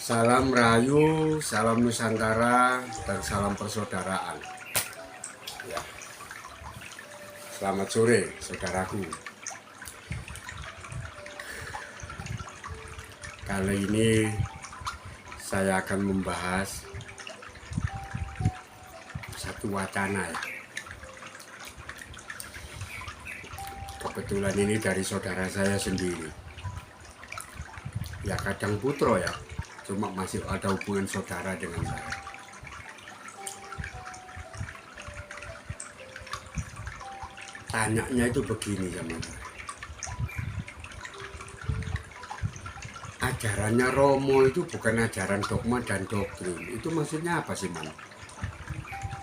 Salam Rahayu, salam Nusantara, dan salam persaudaraan. Ya. Selamat sore, saudaraku. Kali ini saya akan membahas satu wacana ya. Kebetulan ini dari saudara saya sendiri. Ya kadang putro ya, cuma masih ada hubungan saudara dengan saya. Tanyanya itu begini sama saya. Ajarannya Romo itu bukan ajaran dogma dan doktrin. Itu maksudnya apa sih, Man?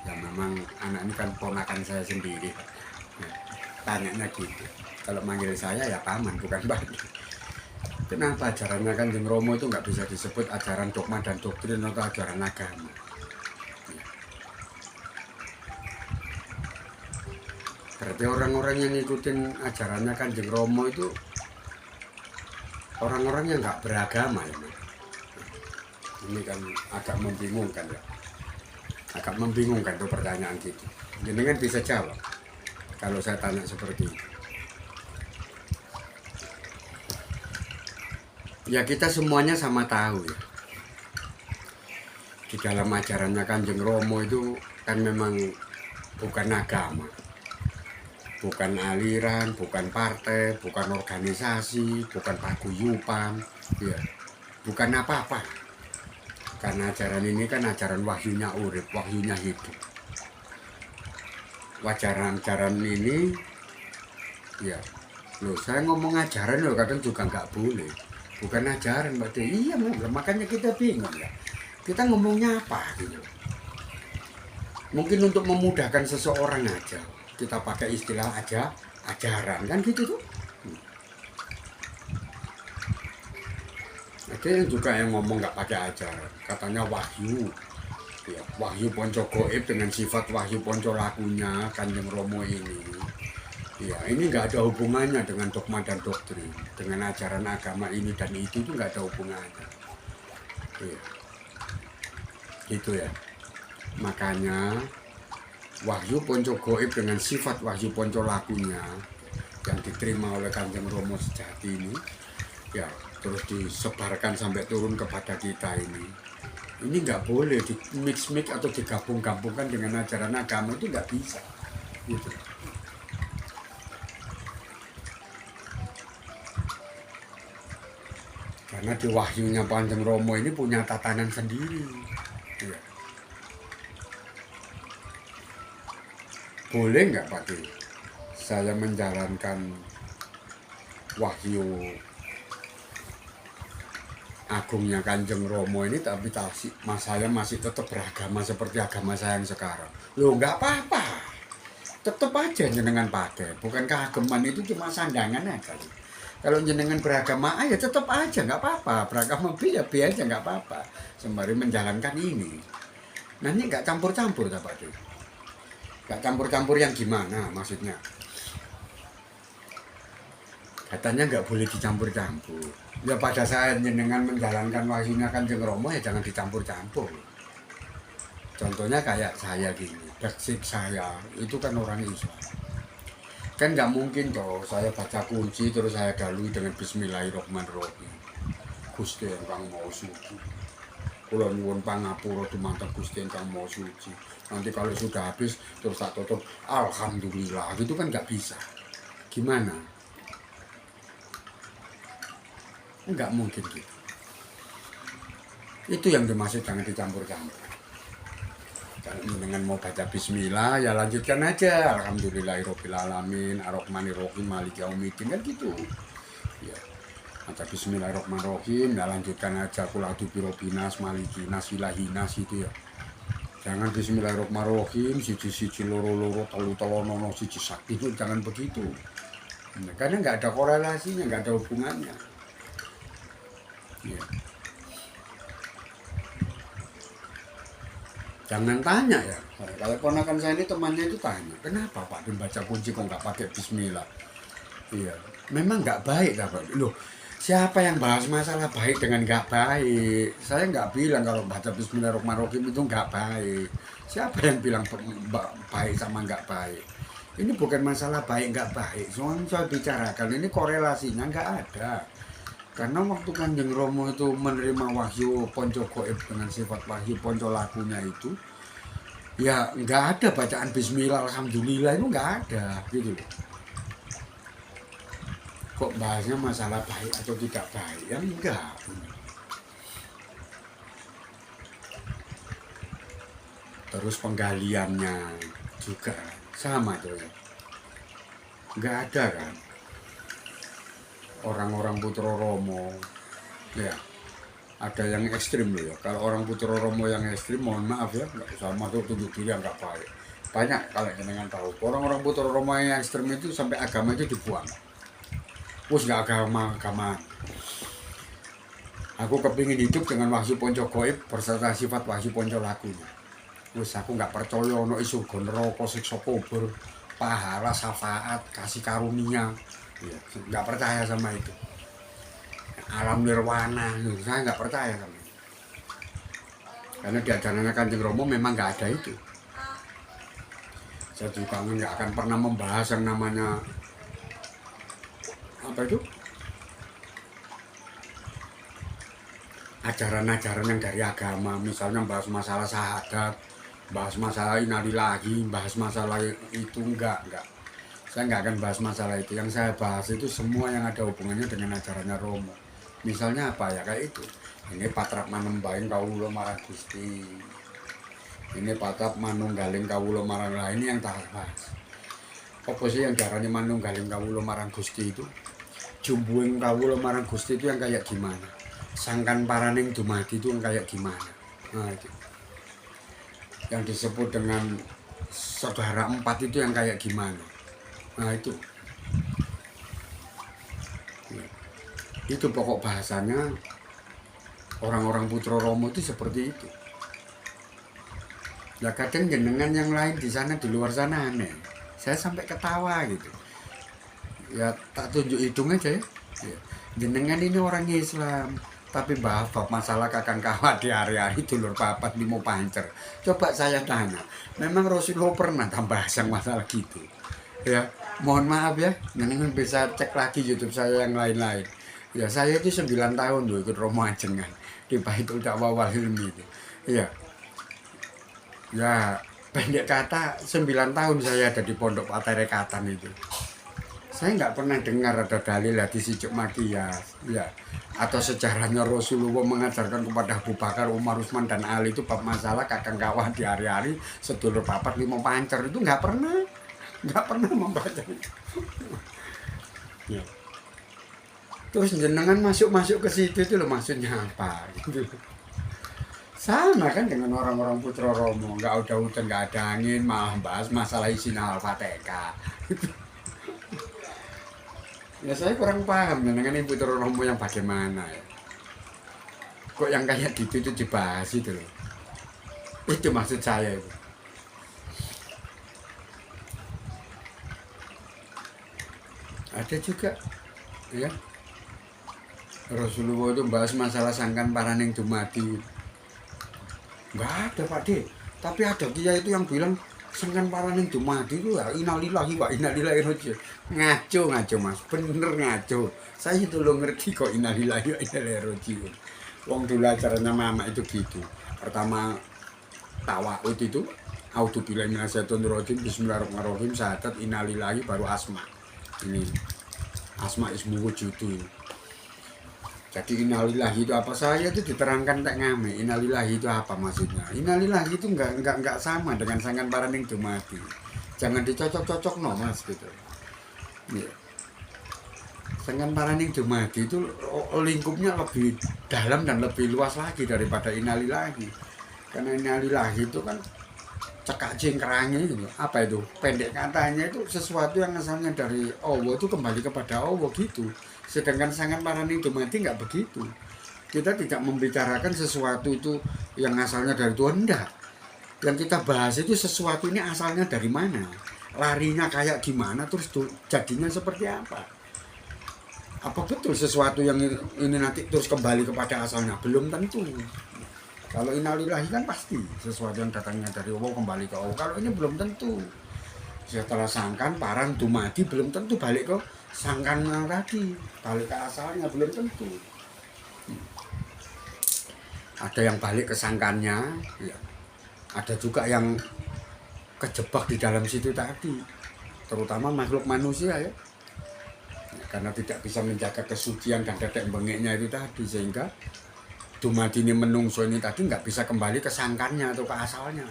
Ya memang anak ini kan ponakan saya sendiri. Nah, tanyanya gitu. Kalau manggil saya ya paman, bukan bagi. Kenapa ajarannya Kanjeng Romo itu nggak bisa disebut ajaran dogma dan doktrin atau ajaran agama? Berarti orang-orang yang ngikutin ajarannya Kanjeng Romo itu orang-orang yang nggak beragama ya, Man. Ini kan agak membingungkan ya. Agak membingungkan tuh pertanyaan gitu. Jadi kan bisa jawab kalau saya tanya seperti itu. Ya kita semuanya sama tahu ya. Di dalam ajarannya Kanjeng Romo itu kan memang bukan agama. Bukan aliran, bukan partai, bukan organisasi, bukan paguyuban, ya. Bukan apa-apa. Karena ajaran ini kan ajaran wahyunya urip, wahyunya hidup. Ajaran ini ya. Loh, saya ngomong ajaran loh kadang juga nggak boleh. Bukan ajaran, berarti iya, makanya kita bingung ya. Kita ngomongnya apa gitu. Mungkin untuk memudahkan seseorang aja kita pakai istilah ajaran kan gitu tuh. Ada yang juga yang ngomong nggak pakai ajaran, katanya wahyu. Ya, wahyu ponco goib dengan sifat wahyu ponco lakunya Kanjeng Romo ini. Ya, ini nggak ada hubungannya dengan dogma dan doktrin, dengan ajaran agama ini dan itu nggak ada hubungannya. Ya. Gitu ya. Makanya wahyu ponco goib dengan sifat wahyu ponco lakunya yang diterima oleh Kanjeng Romo sejati ini, ya terus disebarkan sampai turun kepada kita ini nggak boleh di mix atau digabung-gabungkan dengan ajaran agama, itu nggak bisa gitu. Karena di wahyunya Kanjeng Romo ini punya tatanan sendiri ya. Boleh nggak Pak Ki saya menjalankan wahyu agungnya Kanjeng Romo ini tapi saya masih tetap beragama seperti agama saya yang sekarang? Loh nggak apa-apa, tetap aja jenengan pakai. Bukankah keagamaan itu cuma sandangan aja? Kalau jenengan beragama A ya tetap aja nggak apa-apa, beragama B ya B aja nggak apa-apa, sembari menjalankan ini. Nanti nggak campur-campur Pak Ki. Nggak campur-campur yang gimana maksudnya? Katanya nggak boleh dicampur-campur. Ya pada saat jenengan menjalankan wahyunya Kanjeng Romo ya jangan dicampur-campur. Contohnya kayak saya gini, basic saya itu kan orang Islam. Kan nggak mungkin toh saya baca kunci terus saya dalui dengan Bismillahirrahmanirrahim. Gusti Engkang Maha Suci. Kula nyuwun pangapura dumateng Gusti Engkang Maha Suci. Nanti kalau sudah habis terus tak tutup alhamdulillah, gitu kan nggak bisa. Gimana? Nggak mungkin gitu. Itu yang dimaksud jangan dicampur-campur. Kalau dengan mau baca bismillah ya lanjutkan aja alhamdulillahirobbilalamin arrahmanirrahim maliki yaumiddin kan gitu ya. Baca bismillahirrahmanirrahim ya lanjutkan aja qul a'udzu birabbinas maliki nas ilahinas itu ya. Jangan bismillahirrahmanirrahim siji loro telu nono siji sakti, itu jangan begitu. Nah, karena nggak ada korelasinya, nggak ada hubungannya ya. Jangan tanya ya, kalau ponakan saya ini temannya itu tanya, kenapa Pak membaca kunci kok nggak pakai bismillah? Iya, memang nggak baik Pak. Loh, Siapa yang bahas masalah baik dengan nggak baik? Saya nggak bilang kalau baca Bismillahirrahmanirrahim itu nggak baik. Siapa yang bilang baik sama nggak baik? Ini bukan masalah baik nggak baik. Soalnya saya bicarakan ini korelasinya nggak ada. Karena waktu Kanjeng Romo itu menerima wahyu ponco goib dengan sifat wahyu ponco lakunya itu, ya nggak ada bacaan Bismillah, Alhamdulillah itu nggak ada gitu loh. Kok bahasnya masalah baik atau tidak baik? Ya enggak. Terus penggaliannya juga sama tuh ya. Enggak ada kan orang-orang Putro Romo ya, ada yang ekstrim loh ya. Kalau orang Putro Romo yang ekstrim, mohon maaf ya, nggak usah masuk tunjuk diri yang nggak baik. Banyak kalau jenengan tahu orang-orang Putro Romo yang ekstrim itu sampai agama itu dibuang. Wus gak agama. Aku kepingin hidup dengan wahyu ponco goib berserta sifat wahyu ponco lakunya. Wus aku nggak percaya ono isu neraka siksa kubur, pahala, syafaat, kasih karunia. Ya, nggak percaya sama itu. Alam nirwana, saya nggak percaya sama itu. Karena di ajarannya Kanjeng Romo memang nggak ada itu. Saya juga nggak akan pernah membahas yang namanya apa itu, ajaran-ajaran yang dari agama, misalnya bahas masalah syahadat, bahas masalah innalillahi, bahas masalah itu enggak. Saya nggak akan bahas masalah itu. Yang saya bahas itu semua yang ada hubungannya dengan ajarannya Romo. Misalnya apa ya, kayak itu. Ini patrap manembaing kawula marang Gusti. Ini patrap manunggaling kawula marang lah, ini yang tak bahas. Apa sih yang darani manunggaling kawula marang Gusti itu? Jumbuing kawula marang Gusti itu yang kayak gimana? Sangkan paraning dumadi itu yang kayak gimana? Nah itu. Yang disebut dengan saudara empat itu yang kayak gimana? Nah itu. Itu pokok bahasanya orang-orang Putro Romo itu seperti itu. Ya kadang jenengan yang lain di sana, di luar sana aneh. Saya sampai ketawa gitu. Ya tak tunjuk hidung aja ya. Jenengan ini orang Islam, tapi bahas masalah kakang kawat di hari-hari dulur papat limo pancer. Coba saya tanya, memang Rasulullah pernah bahas yang masalah gitu? Ya, mohon maaf ya, jenengan bisa cek lagi YouTube saya yang lain-lain. Ya saya itu 9 tahun loh ikut Romo Ajengan di Baitul Dakwah wal Hilmi itu. Iya. Ya, pendek kata 9 tahun saya ada di Pondok Paterekatan itu. Saya nggak pernah dengar ada dalil hadis Icuk Makiyas, ya, atau sejarahnya Rasulullah mengajarkan kepada Abu Bakar, Umar, Utsman dan Ali itu bab masalah kakang kawah di hari-hari sedulur papat limo pancer, itu nggak pernah membaca itu. Ya. Terus jenengan masuk ke situ itu loh, maksudnya apa? Gitu. Sama kan dengan orang-orang Putro Romo, nggak ada hujan, nggak ada angin, malah bahas masalah isinya Al-Fatihah. Ya saya kurang paham dengan Ibu Putro Romo yang bagaimana ya. Kok yang kayak gitu itu dibahas itu loh. Itu maksud saya itu. Ada juga ya, Rasulullah itu bahas masalah sangkan paraning dumadi. Enggak ada Pak D. Tapi ada kiai itu yang bilang sangkan paraning dumadi itu ya innalillahi wa inna ilaihi raji'un. Ngaco Mas, bener ngaco. Saya itu lo ngerti kok innalillahi wa inna ilaihi raji'un. Wong dulu acaranya mama itu gitu. Pertama tawaud itu auzubillahi minasyaitonir rajim, bismillahirrahmanirrahim, syahadat innalillahi, baru asma. Ini asma ismu wujudu. Jadi innalillahi itu apa, saya itu diterangkan tak ngame. Innalillahi itu apa maksudnya? Innalillahi itu enggak sama dengan sangkan paraning dumadi. Jangan dicocok-cocok no Mas gitu. Ya. Sangkan paraning dumadi itu lingkupnya lebih dalam dan lebih luas lagi daripada innalillahi. Karena innalillahi itu kan cekak cingkrangnya gitu. Apa itu? Pendek katanya itu sesuatu yang asalnya dari Allah itu kembali kepada Allah gitu. Sedangkan sangkan paraning dumadi nggak begitu. Kita tidak membicarakan sesuatu itu yang asalnya dari Tuhan, enggak. Yang kita bahas itu sesuatu ini asalnya dari mana, larinya kayak gimana, terus jadinya seperti apa. Apa betul sesuatu yang ini nanti terus kembali kepada asalnya? Belum tentu. Kalau innalillahi kan pasti sesuatu yang datangnya dari Allah kembali ke Allah. Kalau ini belum tentu. Setelah sangkan parang dumadi belum tentu balik ke sangkan yang tadi, balik ke asalnya belum tentu. Ada yang balik ke sangkannya, ya. Ada juga yang kejebak di dalam situ tadi, terutama makhluk manusia ya. Karena tidak bisa menjaga kesucian dan tetek bengeknya itu tadi, sehingga dumadi ini menungso ini tadi nggak bisa kembali ke sangkannya atau ke asalnya.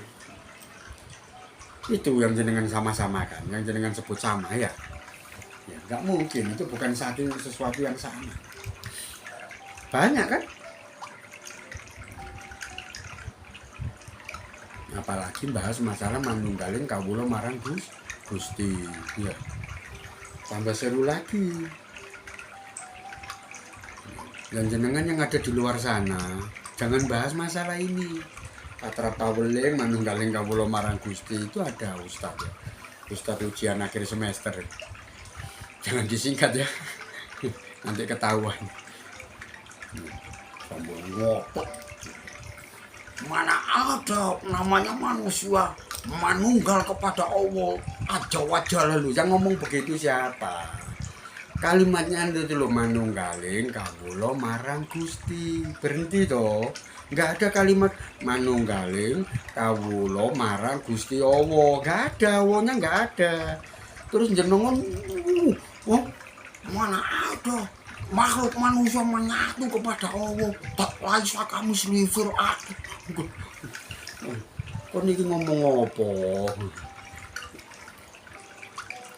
Itu yang jenengan sama-sama kan, yang jenengan sebut sama ya. Ya nggak mungkin, itu bukan sesuatu yang sama. Banyak kan? Apalagi bahas masalah manunggaling kawula marang Gusti. Ya. Tambah seru lagi. Dan jenengan yang ada di luar sana, jangan bahas masalah ini. Atrapa weling manunggaling kawula marang Gusti itu ada Ustaz ya. Ustaz ujian akhir semester. Jangan disingkat ya. Nanti ketahuan. Sambung ngopo. Mana ada namanya manusia manunggal kepada Allah. Aja wajah lalu yang ngomong begitu siapa? Kalimatnya itu loh, manunggaling kawula marang Gusti. Berhenti toh. Enggak ada kalimat manunggaling kawula marang Gusti Allah. Enggak ada, wanya enggak ada. Terus jenengan oh, mana ada makhluk manusia menyatu kepada Allah. Tak laisa kami selifir. Kok niki ngomong apa?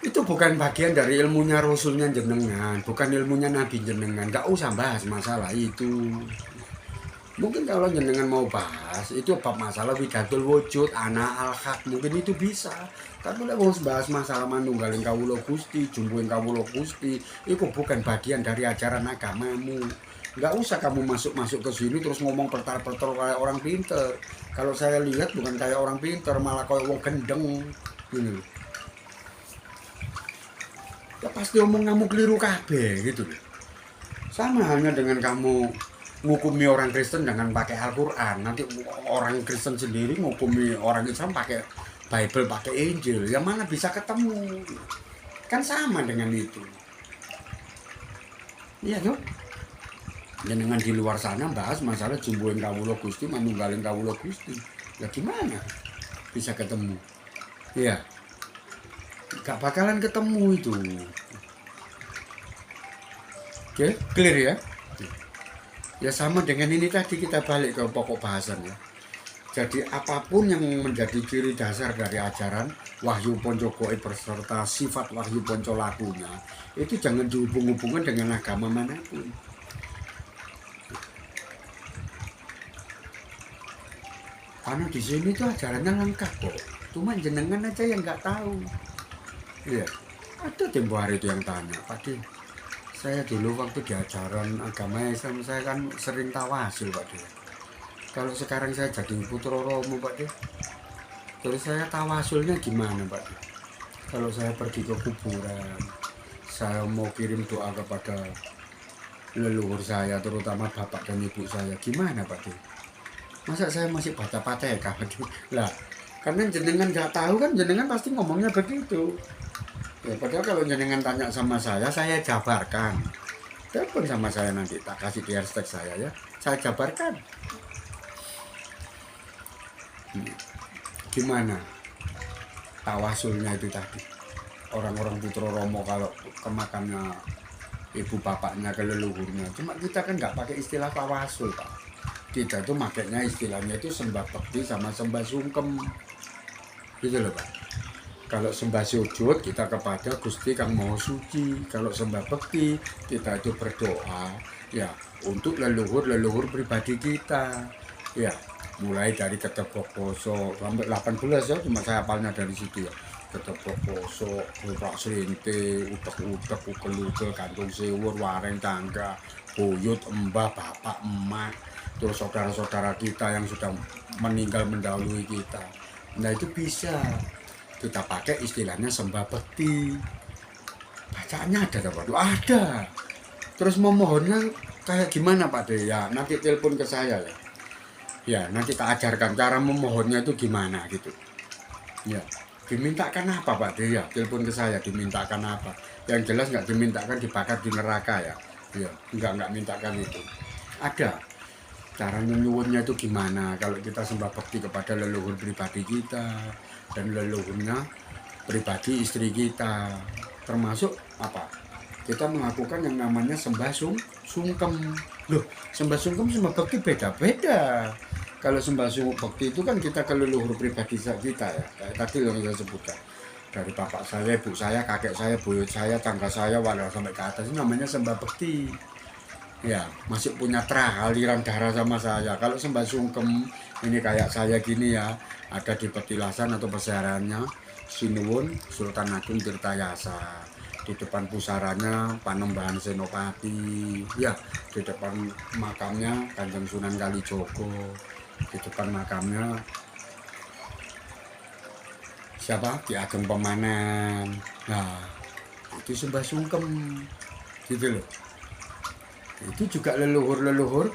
Itu bukan bagian dari ilmunya Rasulnya jenengan, bukan ilmunya Nabi jenengan. Gak usah bahas masalah itu. Mungkin kalau jenengan mau bahas itu bab masalah widatul wujud, ana al-haq, mungkin itu bisa. Tapi lek mau bahas masalah manunggaling kawula Gusti, jumbuhin kawula Gusti, itu bukan bagian dari ajaran agamamu. Gak usah kamu masuk ke sini terus ngomong pertar-pertar kayak orang pinter. Kalau saya lihat bukan kayak orang pinter, malah kayak wong gendeng. Ini. Ya pasti omong kamu keliru kabeh gitu loh. Sama halnya dengan kamu ngukumi orang Kristen dengan pakai Al-Quran. Nanti orang Kristen sendiri ngukumi orang Islam pakai Bible, pakai Injil. Yang mana bisa ketemu? Kan sama dengan itu. Iya tuh. Jenengan di luar sana bahas masalah jumbuhin kawula Gusti, manunggaling kawula Gusti. Ya gimana bisa ketemu? Iya. Gak bakalan ketemu itu. Oke, clear ya? Ya sama dengan ini tadi, kita balik ke pokok bahasan ya. Jadi apapun yang menjadi ciri dasar dari ajaran Wahyu Ponco Gaib berserta sifat Wahyu Ponco lakunya, itu jangan dihubung-hubungkan dengan agama manapun. Karena di sini tuh ajarannya lengkap kok. Cuma jenengan aja yang nggak tahu. Iya, ada tempo hari itu yang tanya, Pak Din, saya dulu waktu di ajaran agama Islam saya kan sering tawasul Pak Din. Kalau sekarang saya jadi putra romo Pak Din, terus saya tawasulnya gimana Pak Din? Kalau saya pergi ke kuburan, saya mau kirim doa kepada leluhur saya, terutama bapak dan ibu saya, gimana Pak Din? Masa saya masih baca-baca ya Pak Din? Lah, karena jenengan nggak tahu kan, jenengan pasti ngomongnya begitu. Ya, padahal kalau jenengan tanya sama saya jabarkan. Telepon sama saya nanti, tak kasih di hashtag saya ya, saya jabarkan. Gimana tawasulnya itu tadi? Orang-orang putra romo kalau kemakannya ibu bapaknya ke leluhurnya. Cuma kita kan nggak pakai istilah tawasul Pak. Kita tuh makainya istilahnya itu sembah bekti sama sembah sungkem. Gitu loh Pak. Kalau sembah sujud kita kepada Gusti Kang Maha Suci. Kalau sembah bekti kita itu berdoa ya untuk leluhur pribadi kita. Ya, mulai dari ketepok poso sampai 18 ya, cuma saya hafalnya dari situ ya. Ketepok poso, utak selinte, utek-utek, ukel-ukel, gantung sewur, wareng tangga, buyut, mbah, bapak, emak, terus saudara-saudara kita yang sudah meninggal mendahului kita. Nah itu bisa kita pakai istilahnya sembah bekti. Bacaannya ada apa? Ada. Terus memohonnya kayak gimana Pak De? Ya nanti telepon ke saya ya. Ya nanti tak ajarkan cara memohonnya itu gimana gitu. Ya, dimintakan apa Pak De? Ya telepon ke saya, dimintakan apa? Yang jelas nggak dimintakan dibakar di neraka ya. Ya nggak mintakan itu. Ada cara nyuwunnya itu gimana? Kalau kita sembah bakti kepada leluhur pribadi kita dan leluhurnya pribadi istri kita, termasuk apa? Kita melakukan yang namanya sembah sungkem. Loh, sembah sungkem sama bakti beda-beda. Kalau sembah bakti itu kan kita ke leluhur pribadi kita ya. Kayak tadi yang saya sebutkan. Dari bapak saya, ibu saya, kakek saya, buyut saya, tangga saya, walau sampai ke atas, itu namanya sembah bakti. Ya, masih punya aliran darah sama saya. Kalau sembah sungkem, ini kayak saya gini ya, ada di petilasan atau pesarannya Sinuwun Sultan Agung Tirtayasa. Di depan pusaranya Panembahan Senopati. Ya, di depan makamnya Kanjeng Sunan Kalijogo. Di depan makamnya siapa? Ki Ageng Pemanan. Nah, itu sembah sungkem. Gitu loh. Itu juga leluhur-leluhur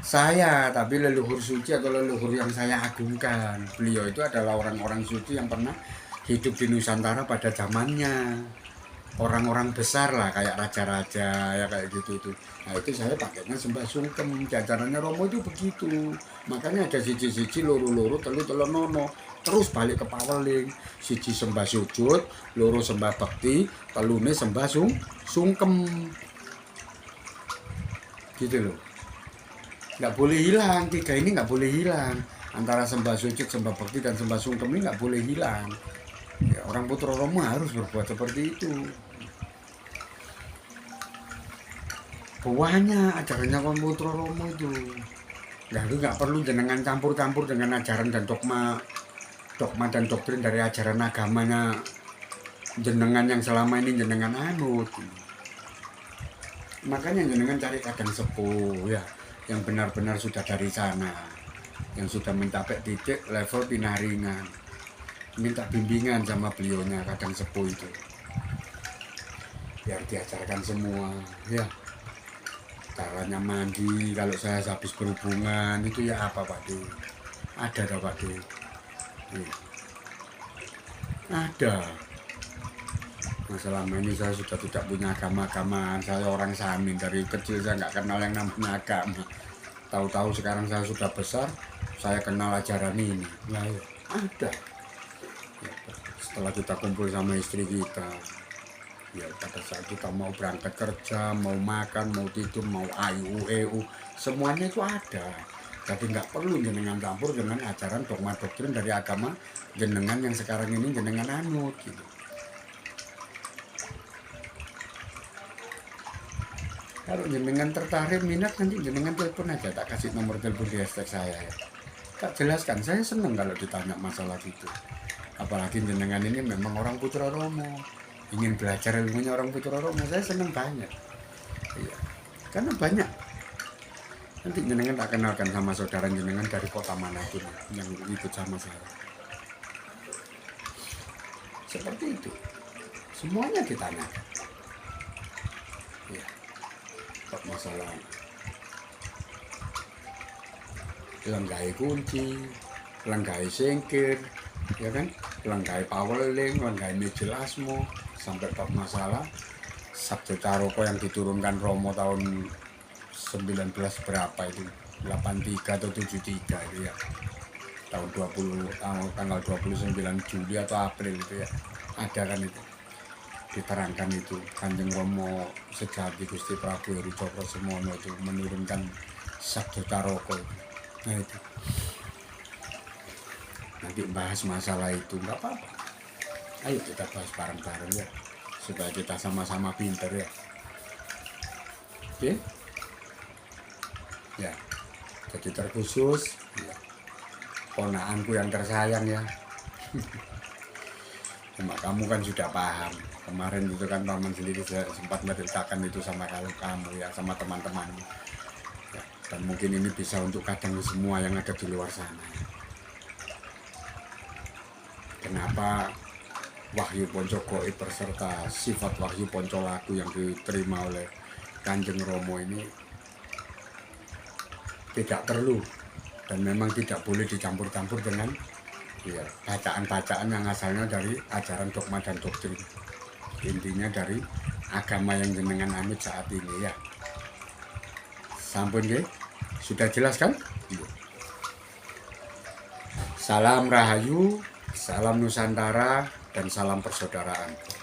saya, tapi leluhur suci atau leluhur yang saya agungkan. Beliau itu adalah orang-orang suci yang pernah hidup di Nusantara pada zamannya. Orang-orang besar lah, kayak raja-raja ya kayak gitu itu. Nah itu saya pakainya sembah sungkem. Jajarannya Romo itu begitu. Makanya ada siji-siji, loro-loro, telu-telu nono. Terus balik ke paweling. Siji sembah sujud, loro sembah bakti, telune sembah sungkem. Gitu loh. Nggak boleh hilang, tiga ini nggak boleh hilang. Antara sembah sujud, sembah bakti, dan sembah sungkem ini nggak boleh hilang. Ya, orang Putra Romo harus berbuat seperti itu. Banyak ajarannya orang Putra Romo itu. Nggak perlu jenengan campur-campur dengan ajaran dan dogma dan doktrin dari ajaran agamanya jenengan yang selama ini jenengan anut. Makanya jenengan cari kadang sepuh ya, yang benar-benar sudah dari sana, yang sudah mencapai titik level pinaringan. Minta bimbingan sama beliaunya kadang sepuh itu, biar diajarkan semua ya. Caranya mandi kalau saya habis berhubungan itu ya apa Pak De? Ada dong Pak De? Ya. Ada. Nah selama ini saya sudah tidak punya agama-agamaan. Saya orang Samin, dari kecil saya nggak kenal yang namanya agama. Tahu-tahu sekarang saya sudah besar, saya kenal ajaran ini. Nah ya ada. Ya, setelah kita kumpul sama istri kita, ya pada saat kita mau berangkat kerja, mau makan, mau tidur, mau ayu, semuanya itu ada. Jadi nggak perlu jenengan campur dengan ajaran dogma doktrin dari agama jenengan yang sekarang ini jenengan anut gitu. Kalau jenengan tertarik minat, nanti jenengan telepon aja, tak kasih nomor telepon di hashtag saya ya. Tak jelaskan, saya senang kalau ditanya masalah itu. Apalagi jenengan ini memang orang Putra Romo, ingin belajar ilmunya orang Putra Romo, saya senang banyak. Iya. Karena banyak. Nanti jenengan tak kenalkan sama saudara jenengan dari kota manapun yang ikut sama saya. Seperti itu. Semuanya ditanyakan. Iya. Kok masalah lenggai kunci, lenggai singkir, ya kan? Lenggai paweling, lenggai mejil asmo, sampai bab masalah Sabda Taroko yang diturunkan Romo tahun 19 berapa itu, 83 atau 73 itu ya, tahun 20 tanggal 29 Juli atau April itu ya, ada kan itu diterangkan itu Kanjeng Romo sejati Gusti Prabu Heru Cokrosemono itu menurunkan Sabda Taroko itu. Nah itu nanti bahas masalah itu nggak apa-apa, ayo kita bahas bareng-bareng ya, supaya kita sama-sama pinter ya. Oke ya, jadi terkhusus ya, ponaanku yang tersayang ya. Cuma kamu kan sudah paham, kemarin itu kan paman sendiri sempat menceritakan itu sama kamu ya, sama teman-temanmu ya, dan mungkin ini bisa untuk kadang semua yang ada di luar sana. Kenapa Wahyu Ponco Gaib berserta sifat Wahyu Ponco Laku yang diterima oleh Kanjeng Romo ini tidak perlu dan memang tidak boleh dicampur-campur dengan ya, bacaan-bacaan yang asalnya dari ajaran dogma dan doktrin. Intinya dari agama yang jenengan anut saat ini ya. Sampun nggih? Sudah jelas kan? Salam Rahayu, salam Nusantara, dan salam persaudaraan.